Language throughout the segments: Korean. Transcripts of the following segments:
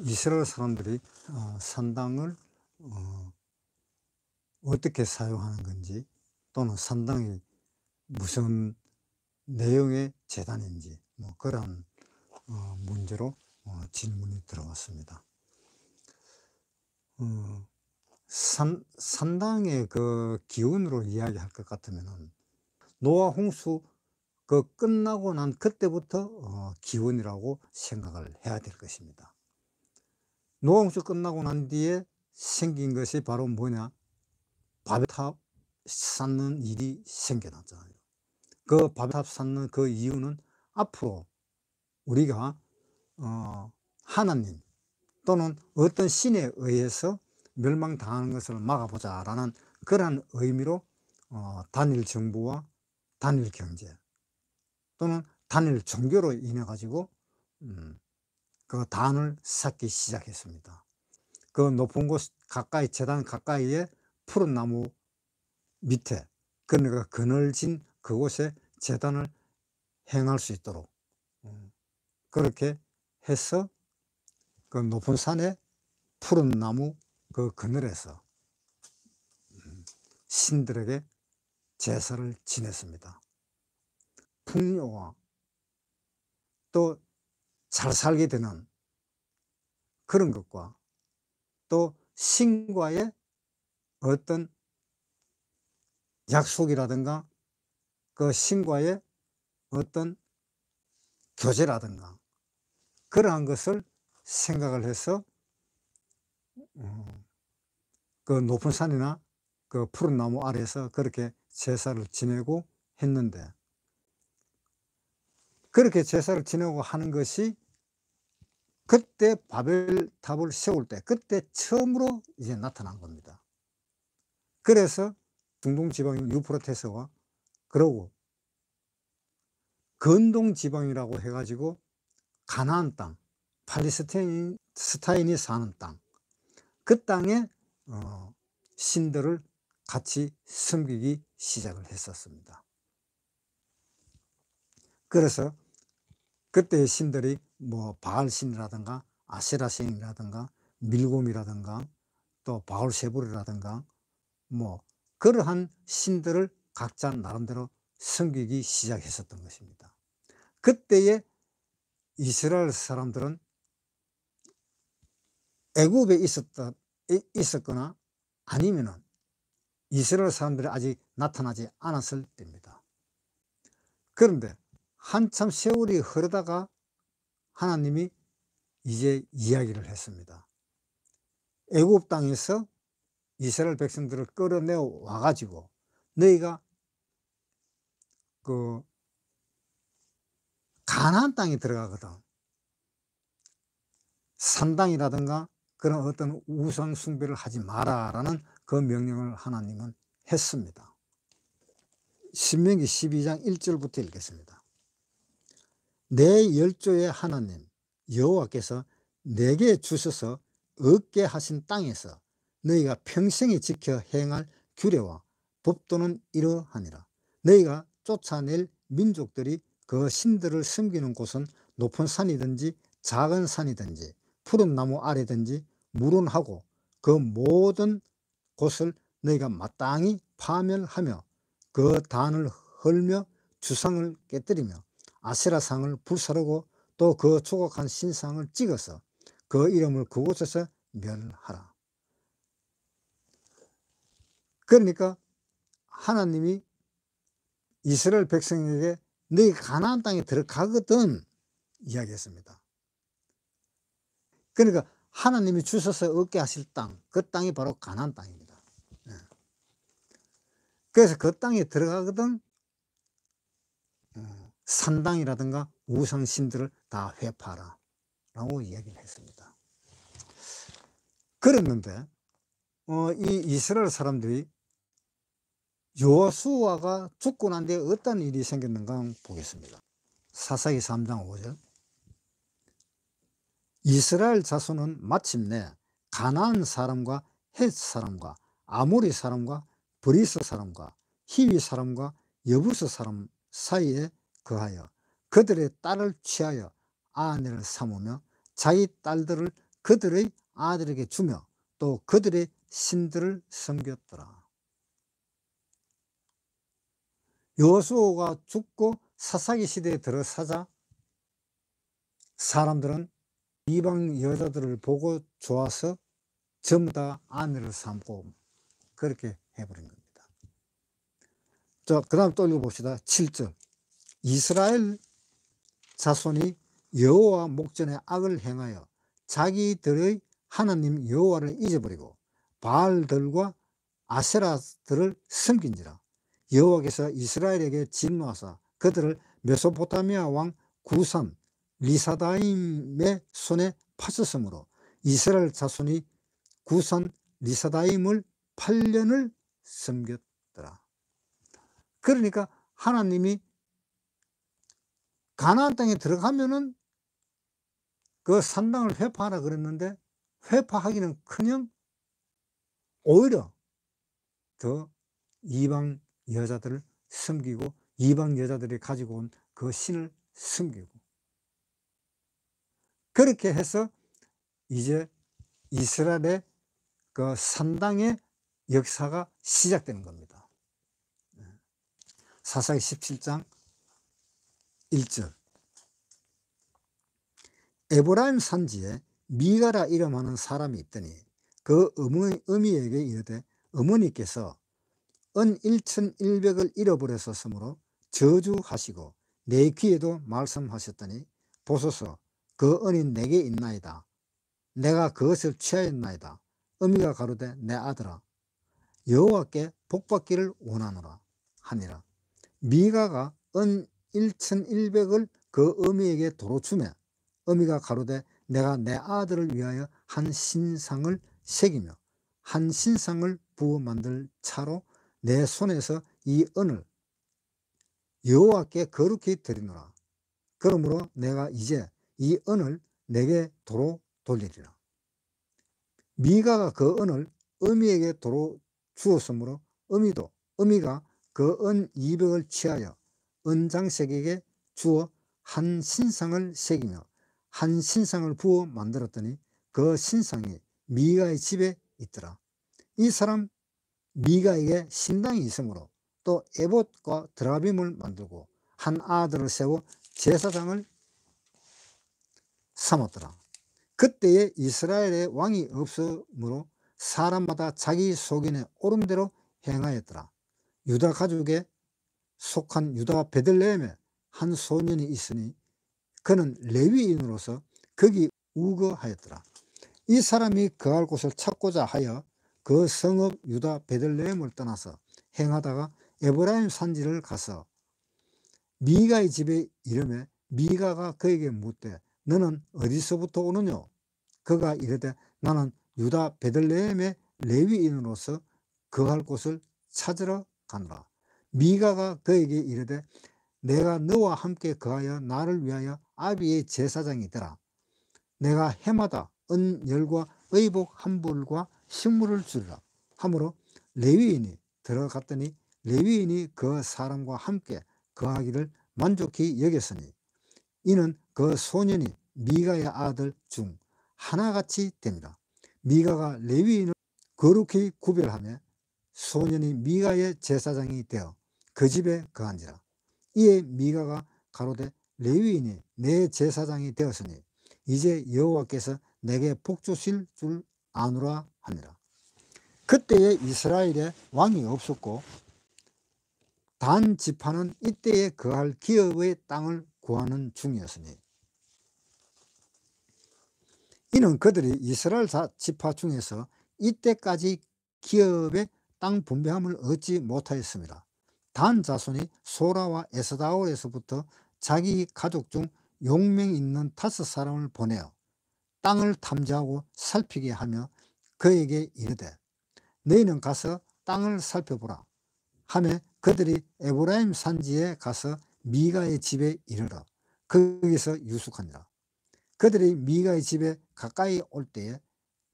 이스라엘 사람들이 산당을 어떻게 사용하는 건지, 또는 산당이 무슨 내용의 재단인지, 뭐 그런 문제로 질문이 들어왔습니다. 산당의 그 기원으로 이야기할 것 같으면은 노아 홍수 그 끝나고 난 그때부터 기원이라고 생각을 해야 될 것입니다. 노아 홍수 끝나고 난 뒤에 생긴 것이 바로 뭐냐? 바벨탑 쌓는 일이 생겨났잖아요. 그 바벨탑 쌓는 그 이유는 앞으로 우리가 하나님 또는 어떤 신에 의해서 멸망당하는 것을 막아보자라는 그러한 의미로 단일 정부와 단일 경제 또는 단일 종교로 인해 가지고 그 단을 쌓기 시작했습니다. 그 높은 곳 가까이, 재단 가까이에 푸른 나무 밑에, 그러니까 그늘진 그곳에 재단을 행할 수 있도록 그렇게 해서 그 높은 산에 푸른 나무 그 그늘에서 신들에게 제사를 지냈습니다. 풍요와 또 잘 살게 되는 그런 것과 또 신과의 어떤 약속이라든가 그 신과의 어떤 교제라든가 그러한 것을 생각을 해서 그 높은 산이나 그 푸른 나무 아래에서 그렇게 제사를 지내고 했는데, 그렇게 제사를 지내고 하는 것이 그때 바벨탑을 세울 때 그때 처음으로 이제 나타난 겁니다. 그래서 중동 지방인 유프라테스와 그러고 근동 지방이라고 해 가지고 가나안 땅, 팔레스타인이 사는 땅, 그 땅에 신들을 같이 섬기기 시작을 했었습니다. 그래서 그때의 신들이 뭐 바알 신이라든가 아세라 신이라든가 밀곰이라든가 또 바알세불이라든가 뭐 그러한 신들을 각자 나름대로 섬기기 시작했었던 것입니다. 그때의 이스라엘 사람들은 애굽에 있었거나 아니면은 이스라엘 사람들이 아직 나타나지 않았을 때입니다. 그런데 한참 세월이 흐르다가 하나님이 이제 이야기를 했습니다. 애굽 땅에서 이스라엘 백성들을 끌어내어 와 가지고 너희가 그 가나안 땅에 들어가거든 산당이라든가 그런 어떤 우상 숭배를 하지 마라라는 그 명령을 하나님은 했습니다. 신명기 12장 1절부터 읽겠습니다. 내 열조의 하나님 여호와께서 내게 주셔서 얻게 하신 땅에서 너희가 평생에 지켜 행할 규례와 법도는 이러하니라. 너희가 쫓아낼 민족들이 그 신들을 섬기는 곳은 높은 산이든지 작은 산이든지 푸른 나무 아래든지 무론하고 그 모든 곳을 너희가 마땅히 파멸하며 그 단을 헐며 주상을 깨뜨리며 아세라상을 불사르고 또 그 조각한 신상을 찍어서 그 이름을 그곳에서 멸하라. 그러니까 하나님이 이스라엘 백성에게 너희 가나안 땅에 들어가거든 이야기했습니다. 그러니까 하나님이 주셔서 얻게 하실 땅, 그 땅이 바로 가나안 땅입니다. 그래서 그 땅에 들어가거든 산당이라든가 우상신들을 다 회파하라 라고 이야기를 했습니다. 그랬는데 이 이스라엘 사람들이 여호수아가 죽고 난 뒤에 어떤 일이 생겼는가 보겠습니다. 사사기 3장 5절 이스라엘 자손은 마침내 가나안 사람과 헷 사람과 아모리 사람과 브리스 사람과 히위 사람과 여부스 사람 사이에 거하여 그들의 딸을 취하여 아내를 삼으며 자기 딸들을 그들의 아들에게 주며 또 그들의 신들을 섬겼더라. 여호수아가 죽고 사사기 시대에 들어서자 사람들은 이방 여자들을 보고 좋아서 전부 다 아내를 삼고 그렇게 해버린 겁니다. 자, 그 다음 또 읽어봅시다. 7절. 이스라엘 자손이 여호와 목전에 악을 행하여 자기들의 하나님 여호와를 잊어버리고 바알들과 아세라들을 섬긴지라. 여호와께서 이스라엘에게 진노하사 그들을 메소포타미아 왕 구산 리사다임의 손에 파셨으므로 이스라엘 자손이 구산 리사다임을 8년을 섬겼더라. 그러니까 하나님이 가나안 땅에 들어가면은 그 산당을 회파하라 그랬는데 회파하기는커녕 오히려 더 이방 여자들을 섬기고 이방 여자들이 가지고 온 그 신을 섬기고 그렇게 해서 이제 이스라엘의 그 산당의 역사가 시작되는 겁니다. 사사기 17장 1절. 에브라임 산지에 미가라 이름하는 사람이 있더니 그 어미에게 이르되 어머니께서 은 1100을 잃어버렸었으므로 저주하시고 내 귀에도 말씀하셨더니 보소서 그 은이 내게 있나이다. 내가 그것을 취하였나이다. 어미가 가로되 내 아들아 여호와께 복받기를 원하노라 하니라. 미가가 은 1100을 그 어미에게 도로 주매 어미가 가로되 내가 내 아들을 위하여 한 신상을 새기며 한 신상을 부어 만들 차로 내 손에서 이 은을 여호와께 거룩히 드리노라. 그러므로 내가 이제 이 은을 내게 도로 돌리리라. 미가가 그 은을 어미에게 도로 주었으므로 어미가 그 은 200을 취하여 은장색에게 주어 한 신상을 새기며 한 신상을 부어 만들었더니 그 신상이 미가의 집에 있더라. 이 사람 미가에게 신당이 있으므로 또 에봇과 드라빔을 만들고 한 아들을 세워 제사장을 삼았더라. 그때에 이스라엘에 왕이 없으므로 사람마다 자기 소견에 옳은 대로 행하였더라. 유다 가족에 속한 유다 베들레헴에 한 소년이 있으니 그는 레위인으로서 거기 우거하였더라. 이 사람이 거할 곳을 찾고자 하여 그 성읍 유다 베들레헴을 떠나서 행하다가 에브라임 산지를 가서 미가의 집에 이르매 미가가 그에게 묻되 너는 어디서부터 오느냐? 그가 이르되 나는 유다 베들레헴의 레위인으로서 거할 곳을 찾으러 가노라. 미가가 그에게 이르되 내가 너와 함께 거하여 나를 위하여 아비의 제사장이 되라. 내가 해마다 은열과 의복 한 벌과 식물을 주리라. 하므로 레위인이 들어갔더니 레위인이 그 사람과 함께 거하기를 만족히 여겼으니 이는 그 소년이 미가의 아들 중 하나같이 됩니다. 미가가 레위인을 거룩히 구별하며 소년이 미가의 제사장이 되어 그 집에 거한지라. 이에 미가가 가로되 레위인이 내 제사장이 되었으니 이제 여호와께서 내게 복 주실 줄 아노라 하니라. 그때에 이스라엘에 왕이 없었고 단 지파는 이때에 거할 기업의 땅을 구하는 중이었으니 이는 그들이 이스라엘 지파 중에서 이때까지 기업의 땅 분배함을 얻지 못하였습니다. 단 자손이 소라와 에스다올에서부터 자기 가족 중 용명 있는 5사람을 보내어 땅을 탐지하고 살피게 하며 그에게 이르되 너희는 가서 땅을 살펴보라 하며 그들이 에브라임 산지에 가서 미가의 집에 이르러 거기서 유숙하니라. 그들이 미가의 집에 가까이 올 때에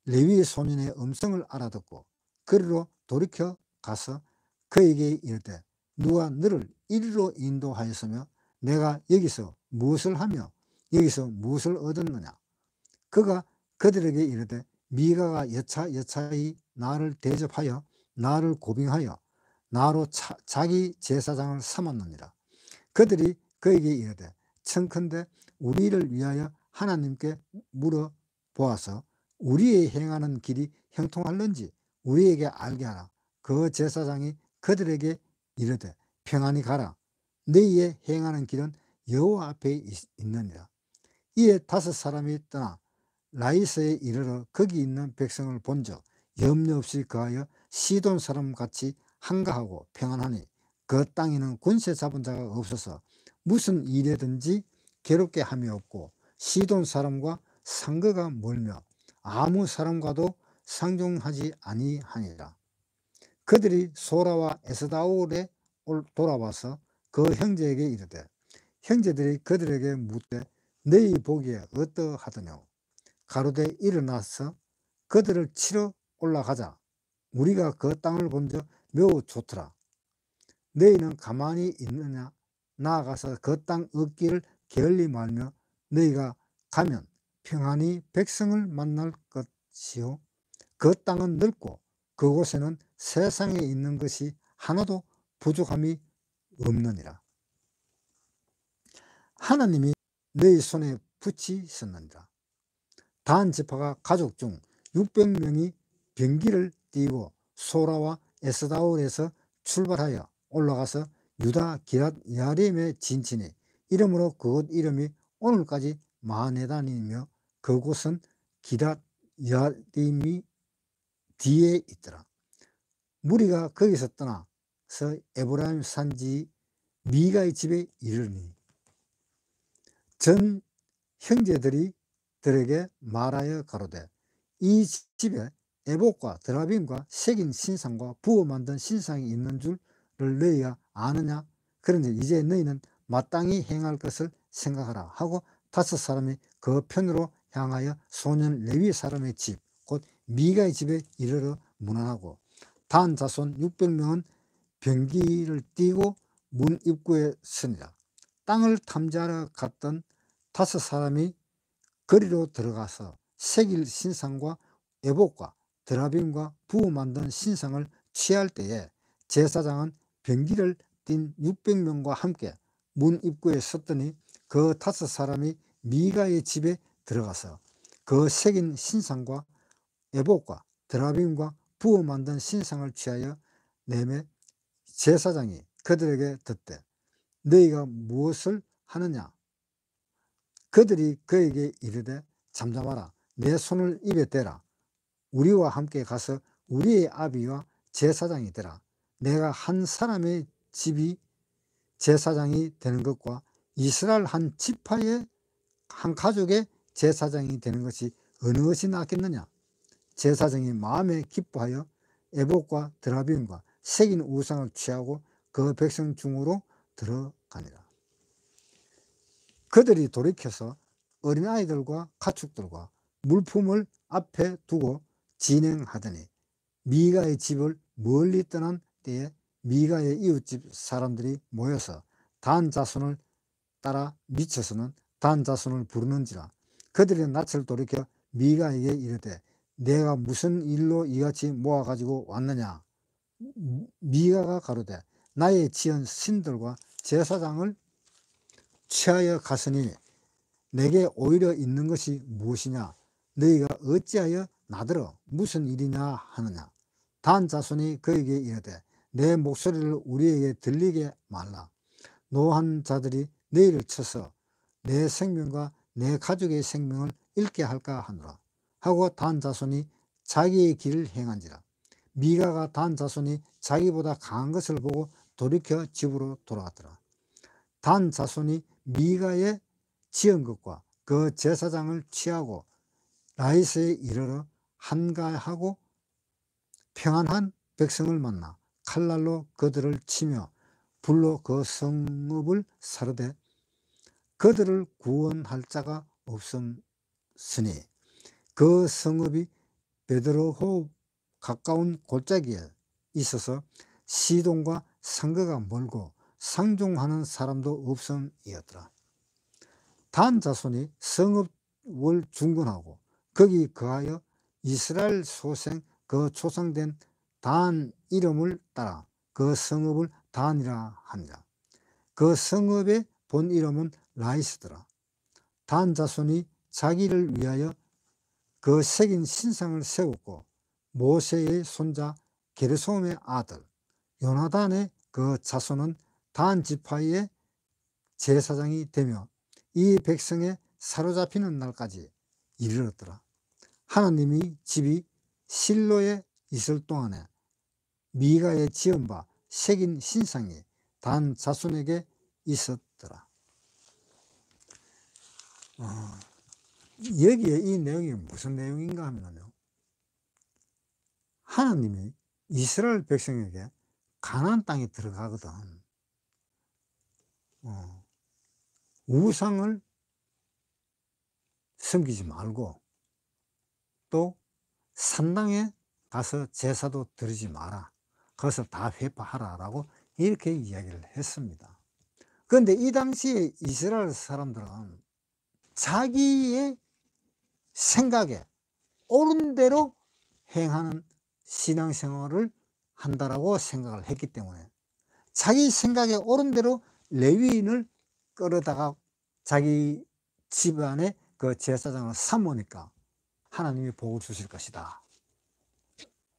레위 소년의 음성을 알아듣고 그리로 돌이켜 가서 그에게 이르되 누가 너를 이리로 인도하였으며 내가 여기서 무엇을 하며 여기서 무엇을 얻었느냐? 그가 그들에게 이르되 미가가 여차여차히 나를 대접하여 나를 고빙하여 나로 자기 제사장을 삼았느니라. 그들이 그에게 이르되 청컨대 우리를 위하여 하나님께 물어보아서 우리의 행하는 길이 형통할는지 우리에게 알게 하라. 그 제사장이 그들에게 이르되 평안히 가라. 너희의 행하는 길은 여호와 앞에 있느니라. 이에 5사람이 떠나 라이스에 이르러 거기 있는 백성을 본즉 염려 없이 거하여 시돈 사람 같이 한가하고 평안하니 그 땅에는 권세 잡은 자가 없어서 무슨 일이든지 괴롭게 함이 없고 시돈 사람과 상거가 멀며 아무 사람과도 상종하지 아니하니라. 그들이 소라와 에스다올에 돌아와서 그 형제에게 이르되 형제들이 그들에게 묻되 너희 보기에 어떠하더냐. 가로되 일어나서 그들을 치러 올라가자. 우리가 그 땅을 본즉 매우 좋더라. 너희는 가만히 있느냐. 나아가서 그 땅 얻기를 게을리 말며 너희가 가면 평안히 백성을 만날 것이요 그 땅은 넓고 그곳에는 세상에 있는 것이 하나도 부족함이 없느니라. 하나님이 너희 손에 붙이셨느니라. 단 지파가 가족 중 600명이 병기를 띠고 소라와 에스다올에서 출발하여 올라가서 유다 기랏 야림에 진치니 이러므로 그곳 이름이 오늘까지 마네단이며 그곳은 기랏 야림이 뒤에 있더라. 무리가 거기서 떠나서 에브라임 산지 미가의 집에 이르니 전 형제들이 들에게 말하여 가로되 이 집에 에봇과 드라빔과 새긴 신상과 부어 만든 신상이 있는 줄을 너희가 아느냐. 그런데 이제 너희는 마땅히 행할 것을 생각하라 하고 5사람이 그 편으로 향하여 소년 레위 사람의 집 곧 미가의 집에 이르러 문안하고 단 자손 600명은 병기를 띠고 문 입구에 서니라. 땅을 탐지하러 갔던 5사람이 거리로 들어가서 새길 신상과 에봇과 드라빔과 부어 만든 신상을 취할 때에 제사장은 병기를 띤 600명과 함께 문 입구에 섰더니 그 5사람이 미가의 집에 들어가서 그 새긴 신상과 에봇과 드라빔과 부어 만든 신상을 취하여 내매 제사장이 그들에게 듣되 너희가 무엇을 하느냐. 그들이 그에게 이르되 잠잠하라. 내 손을 입에 대라. 우리와 함께 가서 우리의 아비와 제사장이 되라. 내가 한 사람의 집이 제사장이 되는 것과 이스라엘 한 지파의 한 가족의 제사장이 되는 것이 어느 것이 낫겠느냐. 제사장이 마음에 기뻐하여 에봇과 드라빔과 새긴 우상을 취하고 그 백성 중으로 들어가니라. 그들이 돌이켜서 어린아이들과 가축들과 물품을 앞에 두고 진행하더니 미가의 집을 멀리 떠난 때에 미가의 이웃집 사람들이 모여서 단 자손을 따라 미쳐서는 단 자손을 부르는지라. 그들이 낯을 돌이켜 미가에게 이르되 내가 무슨 일로 이같이 모아가지고 왔느냐. 미가가 가로되 나의 지은 신들과 제사장을 취하여 갔으니 내게 오히려 있는 것이 무엇이냐. 너희가 어찌하여 나더러 무슨 일이냐 하느냐. 단 자손이 그에게 이르되 내 목소리를 우리에게 들리게 말라. 노한 자들이 너희를 쳐서 내 생명과 내 가족의 생명을 잃게 할까 하노라 하고 단 자손이 자기의 길을 행한지라. 미가가 단 자손이 자기보다 강한 것을 보고 돌이켜 집으로 돌아갔더라. 단 자손이 미가의 지은 것과 그 제사장을 취하고 라이스에 이르러 한가하고 평안한 백성을 만나 칼날로 그들을 치며 불로 그 성읍을 사르되 그들을 구원할 자가 없었으니 그 성읍이 베드로호 가까운 골짜기에 있어서 시돈과 상거가 멀고 상종하는 사람도 없음이었더라. 단 자손이 성읍을 중건하고 거기 거하여 이스라엘 소생 그 초상된 단 이름을 따라 그 성읍을 단이라 하니라. 그 성읍의 본 이름은 라이스더라. 단 자손이 자기를 위하여 그 새긴 신상을 세웠고 모세의 손자 게르솜의 아들 요나단의 그 자손은 단 지파의 제사장이 되며 이 백성에 사로잡히는 날까지 이르렀더라. 하나님이 집이 실로에 있을 동안에 미가의 지은 바 새긴 신상이 단 자손에게 있었더라. 여기에 이 내용이 무슨 내용인가 하면요, 하나님이 이스라엘 백성에게 가나안 땅에 들어가거든 우상을 섬기지 말고 또 산당에 가서 제사도 드리지 마라, 그것을 다 회파하라 라고 이렇게 이야기를 했습니다. 그런데 이 당시에 이스라엘 사람들은 자기의 생각에 옳은 대로 행하는 신앙생활을 한다라고 생각을 했기 때문에 자기 생각에 옳은 대로 레위인을 끌어다가 자기 집안에 그 제사장을 삼으니까 하나님이 복을 주실 것이다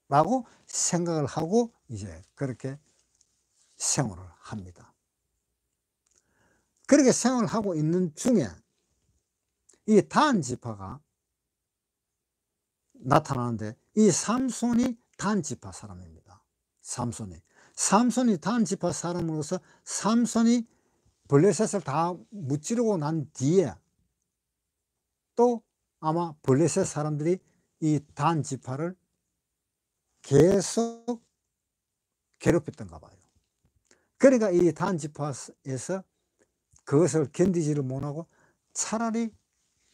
라고 생각을 하고 이제 그렇게 생활을 합니다. 그렇게 생활을 하고 있는 중에 이 단 지파가 나타나는데, 이 삼손이 단 지파 사람입니다. 삼손이 단 지파 사람으로서 삼손이 블레셋을 다 무찌르고 난 뒤에 또 아마 블레셋 사람들이 이 단 지파를 계속 괴롭혔던가 봐요. 그러니까 이 단 지파에서 그것을 견디지를 못하고 차라리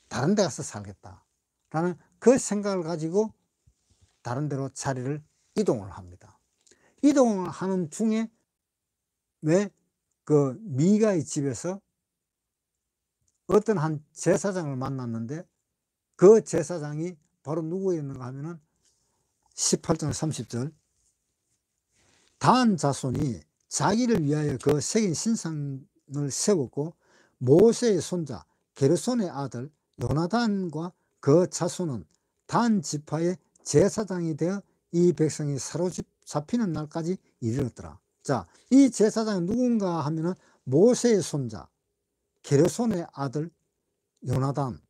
다른 데 가서 살겠다라는 그 생각을 가지고 다른 데로 자리를 이동을 합니다. 이동을 하는 중에 왜 그 미가의 집에서 어떤 한 제사장을 만났는데, 그 제사장이 바로 누구였는가 하면은 18절 30절 단 자손이 자기를 위하여 그 새긴 신상을 세웠고 모세의 손자 게르손의 아들 요나단과 그 자손은 단 지파의 제사장이 되어 이 백성이 사로잡히는 날까지 이르렀더라. 자, 이 제사장이 누군가 하면은 모세의 손자 게르손의 아들 요나단,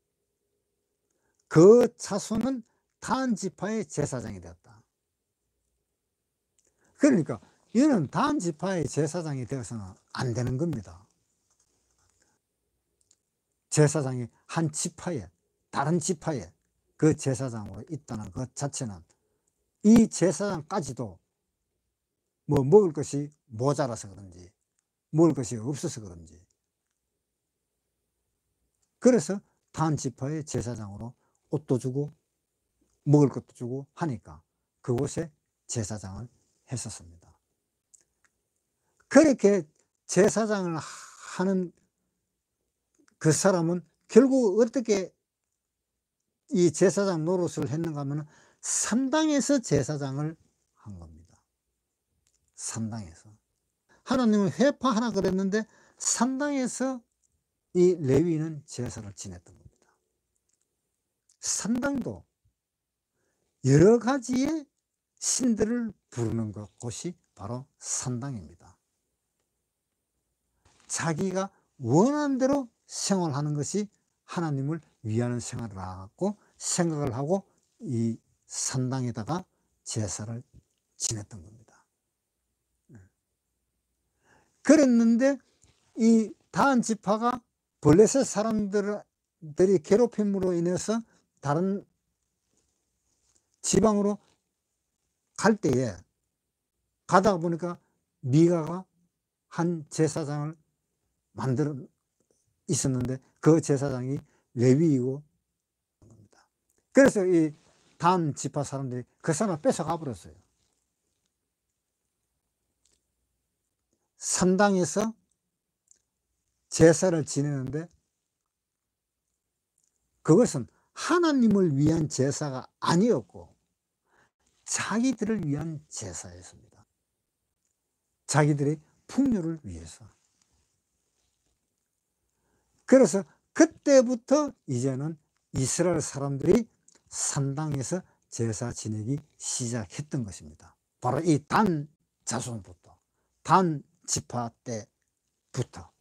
그 자손은 단 지파의 제사장이 되었다. 그러니까 이는 단 지파의 제사장이 되어서는 안 되는 겁니다. 제사장이 한 지파에, 다른 지파에 그 제사장으로 있다는 것 자체는 이 제사장까지도 뭐 먹을 것이 모자라서 그런지 먹을 것이 없어서 그런지, 그래서 단 지파의 제사장으로 옷도 주고 먹을 것도 주고 하니까 그곳에 제사장을 했었습니다. 그렇게 제사장을 하는 그 사람은 결국 어떻게 이 제사장 노릇을 했는가 하면 산당에서 제사장을 한 겁니다. 산당에서. 하나님은 회파하라 그랬는데 산당에서 이 레위인은 제사를 지냈던 겁니다. 산당도 여러 가지의 신들을 부르는 곳이 바로 산당입니다. 자기가 원하는 대로 생활하는 것이 하나님을 위하는 생활이라고 생각을 하고 이 산당에다가 제사를 지냈던 겁니다. 그랬는데 이 다한 지파가 블레셋 사람들이 괴롭힘으로 인해서 다른 지방으로 갈 때에 가다가 보니까 미가가 한 제사장을 만들어 있었는데 그 제사장이 레위이고, 그래서 이 단 지파 사람들이 그 사람을 뺏어가 버렸어요. 산당에서 제사를 지내는데 그것은 하나님을 위한 제사가 아니었고 자기들을 위한 제사였습니다. 자기들의 풍요를 위해서. 그래서 그때부터 이제는 이스라엘 사람들이 산당에서 제사 지내기 시작했던 것입니다. 바로 이 단 자손부터, 단 지파 때부터.